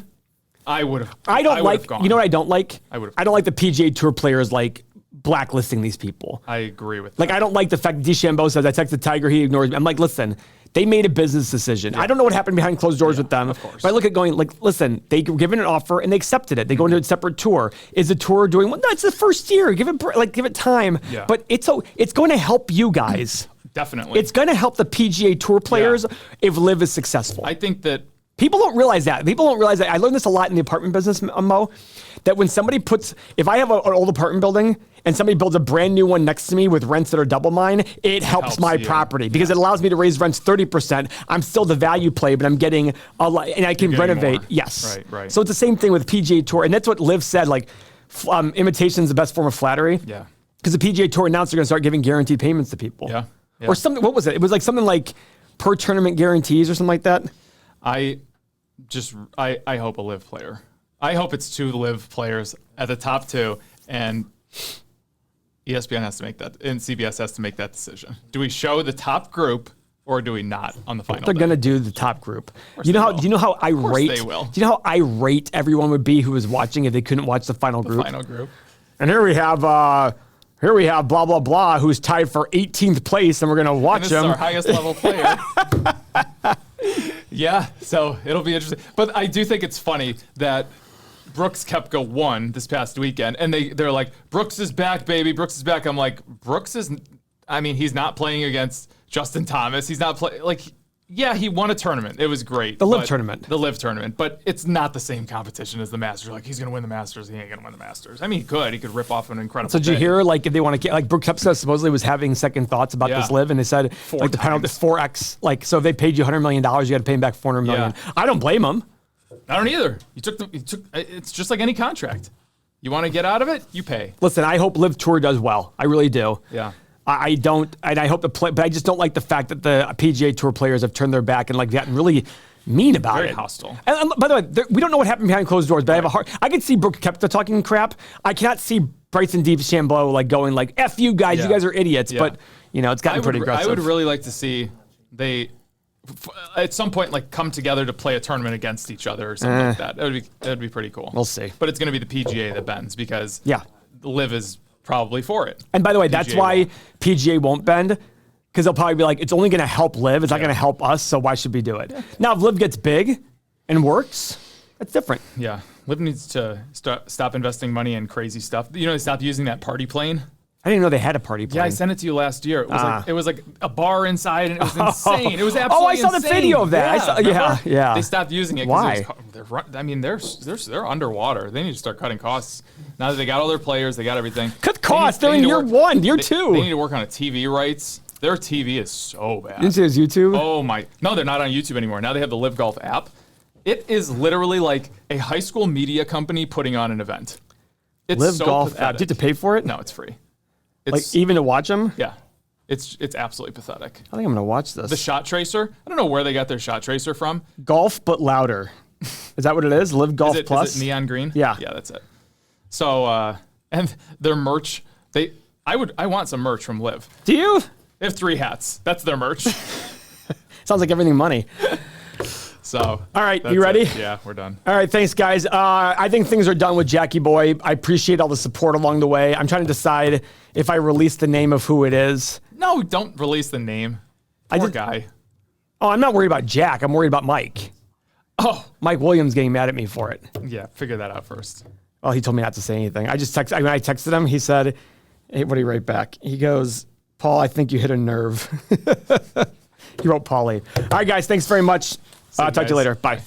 Speaker 2: I would have.
Speaker 1: I don't like. You know what I don't like?
Speaker 2: I would.
Speaker 1: I don't like the PGA Tour players like blacklisting these people.
Speaker 2: I agree with that.
Speaker 1: Like, I don't like the fact that DeChambeau says, I texted Tiger, he ignores me. I'm like, listen, they made a business decision. I don't know what happened behind closed doors with them.
Speaker 2: Of course.
Speaker 1: But I look at going, like, listen, they were given an offer and they accepted it. They go into a separate tour. Is the tour doing, well, no, it's the first year. Give it time.
Speaker 2: Yeah.
Speaker 1: But it's going to help you guys.
Speaker 2: Definitely.
Speaker 1: It's going to help the PGA Tour players if LIV is successful.
Speaker 2: I think that
Speaker 1: people don't realize that. I learned this a lot in the apartment business, Mo, that when somebody if I have an old apartment building and somebody builds a brand new one next to me with rents that are double mine, it helps my property because it allows me to raise rents 30%. I'm still the value play, but I'm getting a lot, and I can renovate.
Speaker 2: More.
Speaker 1: Yes.
Speaker 2: Right.
Speaker 1: So it's the same thing with PGA Tour, and that's what LIV said, like, imitation is the best form of flattery.
Speaker 2: Yeah.
Speaker 1: Because the PGA Tour announced they're going to start giving guaranteed payments to people.
Speaker 2: Yeah.
Speaker 1: Or something, what was it? It was like something like per tournament guarantees or something like that.
Speaker 2: I hope a LIV player. I hope it's 2 LIV players at the top 2, and ESPN has to make that, and CBS has to make that decision. Do we show the top group or do we not on the final?
Speaker 1: They're going to do the top group. Do you know how irate?
Speaker 2: They will.
Speaker 1: Do you know how irate everyone would be who was watching if they couldn't watch the final group?
Speaker 2: Final group.
Speaker 1: And here we have blah blah blah, who's tied for 18th place, and we're going to watch him.
Speaker 2: This is our highest level player. Yeah, so it'll be interesting. But I do think it's funny that Brooks Koepka won this past weekend, and they're like, Brooks is back, baby. Brooks is back. I'm like, he's not playing against Justin Thomas. He's not playing, like, yeah, he won a tournament. It was great.
Speaker 1: The LIV tournament.
Speaker 2: The LIV tournament. But it's not the same competition as the Masters. Like, he's going to win the Masters. He ain't going to win the Masters. I mean, he could. He could rip off an incredible
Speaker 1: So did you hear, like, if they want to get, like, Brooks Koepka supposedly was having second thoughts about this LIV, and they said, like, the penalty is 4x. Like, so if they paid you $100 million, you got to pay them back $400 million.
Speaker 2: Yeah.
Speaker 1: I don't blame them.
Speaker 2: I don't either. It's just like any contract. You want to get out of it, you pay.
Speaker 1: Listen, I hope LIV Tour does well. I really do.
Speaker 2: Yeah.
Speaker 1: I don't, and I hope but I just don't like the fact that the PGA Tour players have turned their back and like gotten really mean about it.
Speaker 2: Very hostile.
Speaker 1: And by the way, we don't know what happened behind closed doors, but I can see Brooks Koepka talking crap. I cannot see Bryson DeChambeau like going like, F you guys, you guys are idiots. Yeah. But, it's gotten pretty aggressive.
Speaker 2: I would really like to see at some point, like, come together to play a tournament against each other or something like that. That would be pretty cool.
Speaker 1: We'll see.
Speaker 2: But it's going to be the PGA that bends because LIV is probably for it.
Speaker 1: And by the way, that's why PGA won't bend, because they'll probably be like, it's only going to help LIV. It's not going to help us, so why should we do it? Yeah. Now, if LIV gets big and works, that's different.
Speaker 2: Yeah. LIV needs to stop investing money in crazy stuff. They stopped using that party plane.
Speaker 1: I didn't know they had a party plane.
Speaker 2: Yeah, I sent it to you last year. It was like a bar inside, and it was insane. It was absolutely insane.
Speaker 1: I saw the video of that. Yeah.
Speaker 2: They stopped using it.
Speaker 1: Why?
Speaker 2: They're underwater. They need to start cutting costs. Now that they got all their players, they got everything.
Speaker 1: Cut costs. They're in year 1, year 2.
Speaker 2: They need to work on TV rights. Their TV is so bad.
Speaker 1: You didn't see his YouTube?
Speaker 2: Oh my! No, they're not on YouTube anymore. Now they have the LIV Golf app. It is literally like a high school media company putting on an event. It's
Speaker 1: Live
Speaker 2: so
Speaker 1: Golf
Speaker 2: pathetic.
Speaker 1: app. Do you have to pay for it?
Speaker 2: No, it's free.
Speaker 1: Like
Speaker 2: It's
Speaker 1: even to watch them?
Speaker 2: yeah. It's absolutely pathetic.
Speaker 1: I think I'm gonna watch this.
Speaker 2: The shot tracer. I don't know where they got their shot tracer from.
Speaker 1: Golf, but louder. Is that what it is? Live Golf Plus.
Speaker 2: Is it neon green?
Speaker 1: Yeah.
Speaker 2: Yeah, that's it. So and their merch. I want some merch from Liv.
Speaker 1: Do you?
Speaker 2: They have 3 hats. That's their merch.
Speaker 1: Sounds like everything money.
Speaker 2: So
Speaker 1: All right,
Speaker 2: that's
Speaker 1: you ready?
Speaker 2: it. Yeah, we're done.
Speaker 1: All right, thanks, guys. I think things are done with Jackie Boy. I appreciate all the support along the way. I'm trying to decide if I release the name of who it is.
Speaker 2: No, don't release the name. Poor guy.
Speaker 1: Oh, I'm not worried about Jack. I'm worried about Mike.
Speaker 2: Oh,
Speaker 1: Mike Williams getting mad at me for it.
Speaker 2: yeah. Figure that out first.
Speaker 1: Well, he told me not to say anything. I texted him. He said, hey, what did he write back? He goes, Paul, I think you hit a nerve. He wrote Paulie. All right, guys, thanks very much.
Speaker 2: See you
Speaker 1: Talk to you
Speaker 2: guys.
Speaker 1: later. Bye.